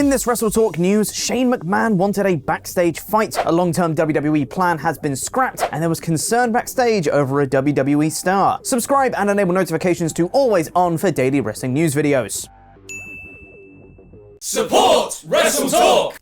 In this WrestleTalk news, Shane McMahon wanted a backstage fight. A long-term WWE plan has been scrapped, and there was concern backstage over a WWE star. Subscribe and enable notifications to always on for daily wrestling news videos. Support WrestleTalk!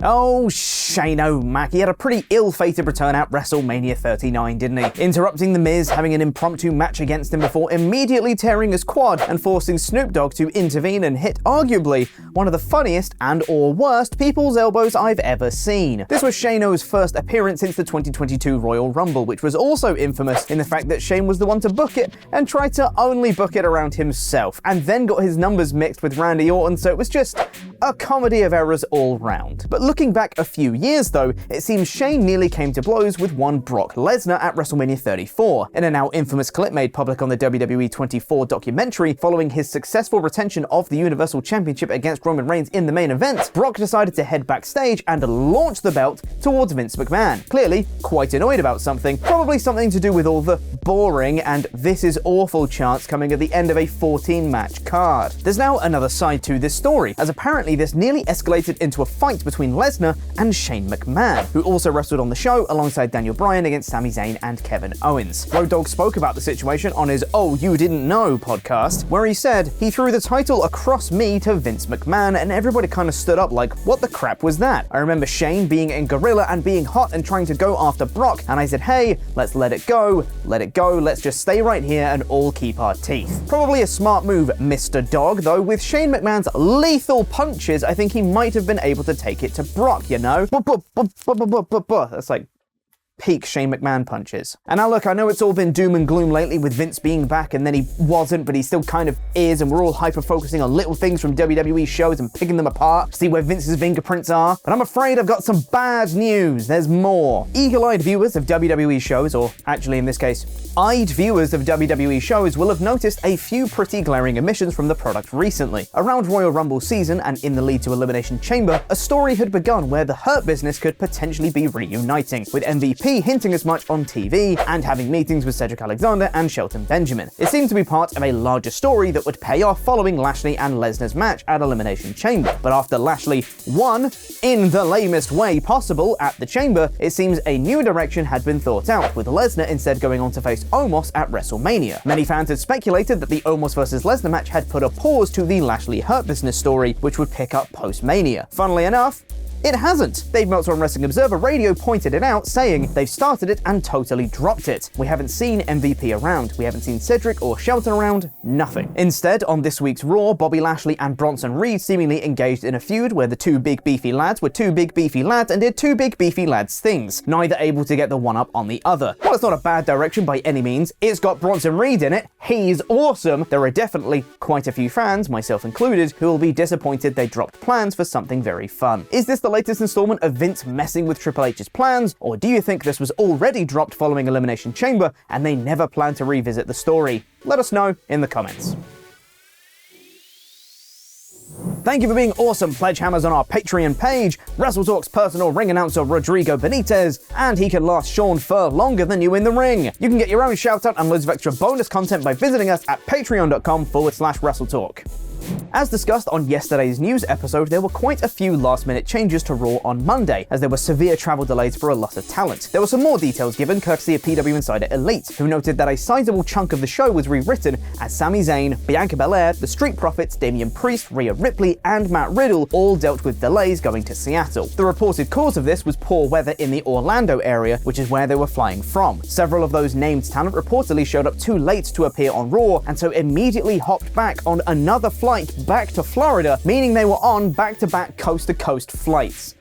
Oh, Shane O'Mac, he had a pretty ill-fated return at WrestleMania 39, didn't he? Interrupting The Miz, having an impromptu match against him before immediately tearing his quad and forcing Snoop Dogg to intervene and hit arguably one of the funniest and/or worst people's elbows I've ever seen. This was Shane O's first appearance since the 2022 Royal Rumble, which was also infamous in the fact that Shane was the one to book it and tried to only book it around himself, and then got his numbers mixed with Randy Orton, so it was just a comedy of errors all round. But looking back a few years though, it seems Shane nearly came to blows with one Brock Lesnar at WrestleMania 34. In a now infamous clip made public on the WWE 24 documentary, following his successful retention of the Universal Championship against Roman Reigns in the main event, Brock decided to head backstage and launch the belt towards Vince McMahon. Clearly quite annoyed about something, probably something to do with all the boring and this is awful chants coming at the end of a 14-match card. There's now another side to this story, as apparently this nearly escalated into a fight between Lesnar and Shane McMahon, who also wrestled on the show alongside Daniel Bryan against Sami Zayn and Kevin Owens. Road Dogg spoke about the situation on his Oh You Didn't Know podcast, where he said, "He threw the title across me to Vince McMahon and everybody kind of stood up like, what the crap was that? I remember Shane being in Gorilla and being hot and trying to go after Brock, and I said, hey, let's let it go, let's just stay right here and all keep our teeth." Probably a smart move, Mr. Dog, though with Shane McMahon's lethal punches, I think he might have been able to take it to Brock, you know? That's like peak Shane McMahon punches. And now look, I know it's all been doom and gloom lately with Vince being back and then he wasn't, but he still kind of is, and we're all hyper-focusing on little things from WWE shows and picking them apart to see where Vince's fingerprints are. But I'm afraid I've got some bad news. There's more. Eagle-eyed viewers of WWE shows, or actually in this case, eyed viewers of WWE shows will have noticed a few pretty glaring omissions from the product recently. Around Royal Rumble season and in the lead to Elimination Chamber, a story had begun where the Hurt Business could potentially be reuniting, with MVP hinting as much on TV and having meetings with Cedric Alexander and Shelton Benjamin. It seemed to be part of a larger story that would pay off following Lashley and Lesnar's match at Elimination Chamber. But after Lashley won, in the lamest way possible, at the Chamber, it seems a new direction had been thought out, with Lesnar instead going on to face Omos at WrestleMania. Many fans had speculated that the Omos vs Lesnar match had put a pause to the Lashley Hurt Business story, which would pick up post-Mania. Funnily enough, it hasn't. Dave Meltzer on Wrestling Observer Radio pointed it out, saying they've started it and totally dropped it. We haven't seen MVP around, we haven't seen Cedric or Shelton around, nothing. Instead, on this week's Raw, Bobby Lashley and Bronson Reed seemingly engaged in a feud where the two big beefy lads were two big beefy lads and did two big beefy lads things, neither able to get the one up on the other. Well, it's not a bad direction by any means. It's got Bronson Reed in it. He's awesome. There are definitely quite a few fans, myself included, who will be disappointed they dropped plans for something very fun. Is this the latest installment of Vince messing with Triple H's plans, or do you think this was already dropped following Elimination Chamber and they never plan to revisit the story? Let us know in the comments. Thank you for being awesome pledge hammers on our Patreon page, WrestleTalk's personal ring announcer Rodrigo Benitez, and he can last Sean Fur longer than you in the ring. You can get your own shout out and loads of extra bonus content by visiting us at patreon.com/WrestleTalk. As discussed on yesterday's news episode, there were quite a few last-minute changes to Raw on Monday, as there were severe travel delays for a lot of talent. There were some more details given courtesy of PW Insider Elite, who noted that a sizable chunk of the show was rewritten as Sami Zayn, Bianca Belair, The Street Profits, Damian Priest, Rhea Ripley, and Matt Riddle all dealt with delays going to Seattle. The reported cause of this was poor weather in the Orlando area, which is where they were flying from. Several of those named talent reportedly showed up too late to appear on Raw, and so immediately hopped back on another flight back to Florida, meaning they were on back-to-back coast-to-coast flights.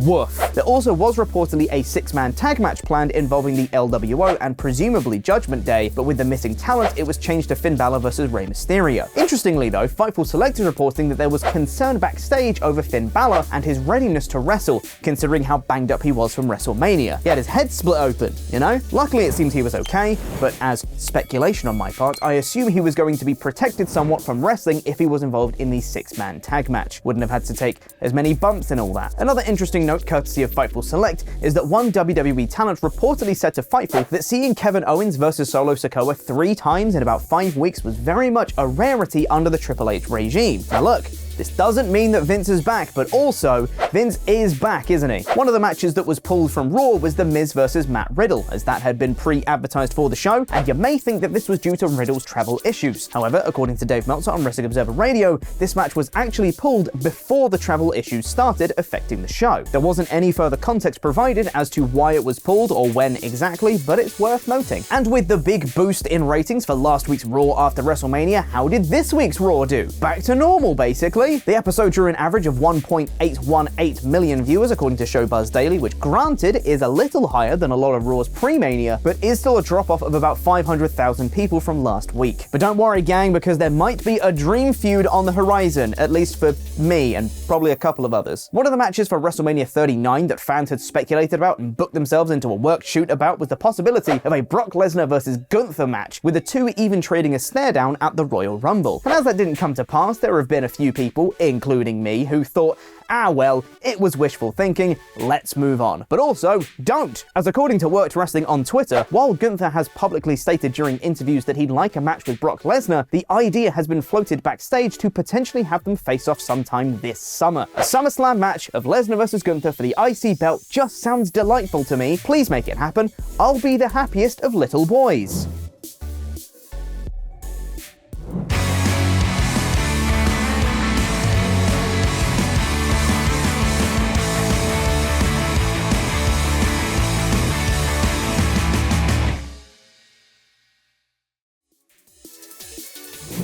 Woof. There also was reportedly a 6-man tag match planned involving the LWO and presumably Judgment Day, but with the missing talent, it was changed to Finn Balor vs Rey Mysterio. Interestingly though, Fightful Select is reporting that there was concern backstage over Finn Balor and his readiness to wrestle, considering how banged up he was from WrestleMania. He had his head split open, you know? Luckily it seems he was okay, but as speculation on my part, I assume he was going to be protected somewhat from wrestling if he was involved in the 6-man tag match. Wouldn't have had to take as many bumps and all that. Another interesting note courtesy of Fightful Select is that one WWE talent reportedly said to Fightful that seeing Kevin Owens versus Solo Sikoa 3 times in about 5 weeks was very much a rarity under the Triple H regime. Now look, This doesn't mean that Vince is back, but also, Vince is back, isn't he? One of the matches that was pulled from Raw was The Miz vs. Matt Riddle, as that had been pre-advertised for the show, and you may think that this was due to Riddle's travel issues. However, according to Dave Meltzer on Wrestling Observer Radio, this match was actually pulled before the travel issues started affecting the show. There wasn't any further context provided as to why it was pulled or when exactly, but it's worth noting. And with the big boost in ratings for last week's Raw after WrestleMania, how did this week's Raw do? Back to normal, basically. The episode drew an average of 1.818 million viewers according to Showbuzz Daily, which granted is a little higher than a lot of Raw's pre-Mania, but is still a drop-off of about 500,000 people from last week. But don't worry, gang, because there might be a dream feud on the horizon, at least for me and probably a couple of others. One of the matches for WrestleMania 39 that fans had speculated about and booked themselves into a work shoot about was the possibility of a Brock Lesnar versus Gunther match, with the two even trading a stare down at the Royal Rumble. And as that didn't come to pass, there have been a few people, including me, who thought, well, it was wishful thinking, let's move on. But also, don't! As according to Worked Wrestling on Twitter, while Gunther has publicly stated during interviews that he'd like a match with Brock Lesnar, the idea has been floated backstage to potentially have them face off sometime this summer. A SummerSlam match of Lesnar versus Gunther for the IC belt just sounds delightful to me. Please make it happen. I'll be the happiest of little boys.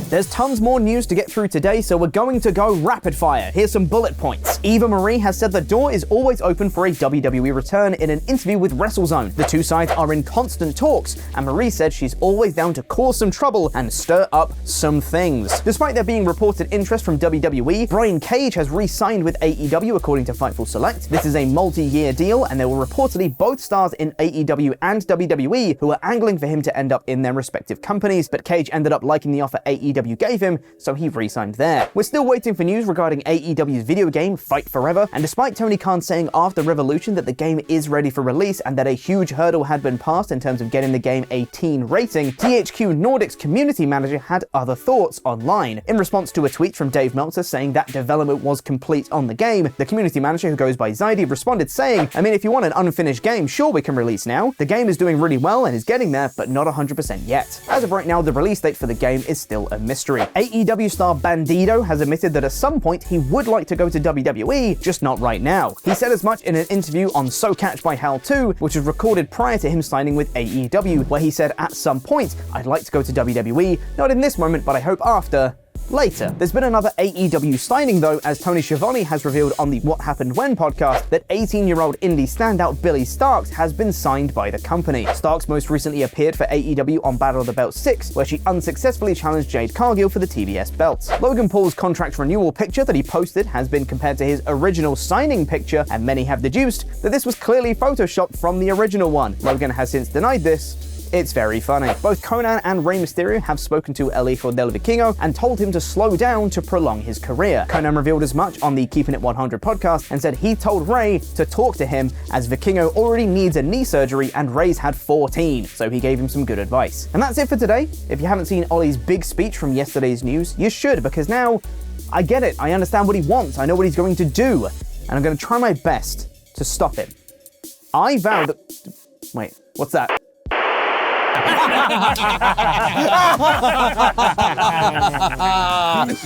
There's tons more news to get through today, so we're going to go rapid fire. Here's some bullet points. Eva Marie has said the door is always open for a WWE return in an interview with WrestleZone. The two sides are in constant talks, and Marie said she's always down to cause some trouble and stir up some things. Despite there being reported interest from WWE, Brian Cage has re-signed with AEW according to Fightful Select. This is a multi-year deal, and there were reportedly both stars in AEW and WWE who are angling for him to end up in their respective companies, but Cage ended up liking the offer AEW gave him, so he re-signed there. We're still waiting for news regarding AEW's video game, Fight Forever, and despite Tony Khan saying after Revolution that the game is ready for release and that a huge hurdle had been passed in terms of getting the game a teen rating, THQ Nordic's community manager had other thoughts online. In response to a tweet from Dave Meltzer saying that development was complete on the game, the community manager, who goes by Zaidi, responded saying, I mean, if you want an unfinished game, sure, we can release now. The game is doing really well and is getting there, but not 100% yet. As of right now, the release date for the game is still a mystery. AEW star Bandido has admitted that at some point he would like to go to WWE, just not right now. He said as much in an interview on So Catch by Hal 2, which was recorded prior to him signing with AEW, where he said, at some point, I'd like to go to WWE, not in this moment, but I hope after. Later. There's been another AEW signing though, as Tony Schiavone has revealed on the What Happened When podcast that 18-year-old indie standout Billy Starks has been signed by the company. Starks most recently appeared for AEW on Battle of the Belt 6, where she unsuccessfully challenged Jade Cargill for the TBS belt. Logan Paul's contract renewal picture that he posted has been compared to his original signing picture, and many have deduced that this was clearly photoshopped from the original one. Logan has since denied this. It's very funny. Both Conan and Rey Mysterio have spoken to El Hijo del Vikingo and told him to slow down to prolong his career. Conan revealed as much on the Keeping It 100 podcast and said he told Rey to talk to him as Vikingo already needs a knee surgery and Rey's had 14, so he gave him some good advice. And that's it for today. If you haven't seen Ollie's big speech from yesterday's news, you should, because now I get it. I understand what he wants. I know what he's going to do, and I'm going to try my best to stop him. I vow that... Wait, what's that?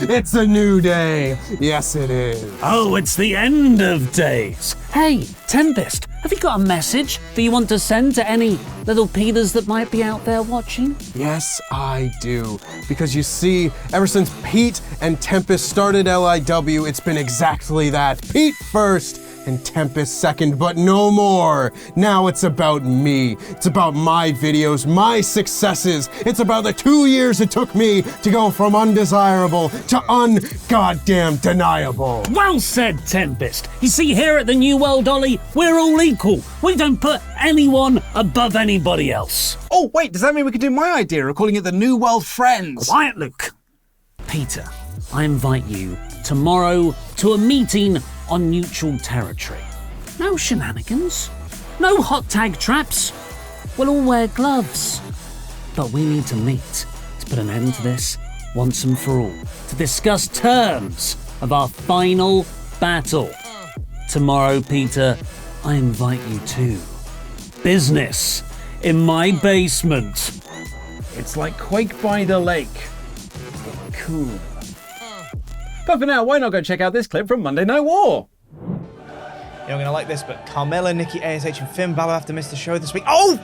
It's a new day. Yes, it is. Oh, it's the end of days. Hey, Tempest, have you got a message that you want to send to any little Peters that might be out there watching? Yes, I do. Because you see, ever since Pete and Tempest started LIW, it's been exactly that. Pete first and Tempest second, but no more. Now it's about me. It's about my videos, my successes. It's about the 2 years it took me to go from undesirable to un-goddamn deniable. Well said, Tempest. You see, here at the New World Ollie, we're all equal. We don't put anyone above anybody else. Oh, wait, does that mean we could do my idea of calling it the New World Friends? Quiet, Luke. Peter, I invite you tomorrow to a meeting on neutral territory. No shenanigans. No hot tag traps. We'll all wear gloves. But we need to meet to put an end to this once and for all. To discuss terms of our final battle. Tomorrow, Peter, I invite you to business in my basement. It's like Quake by the Lake. Cool. But for now, why not go check out this clip from Monday Night War? You're not gonna like this, but Carmella, Nikki ASH, and Finn Balor have to miss the show this week. Oh!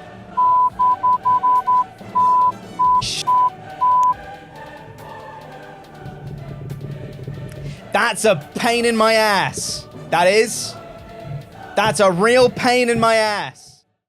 That's a pain in my ass. That's a real pain in my ass.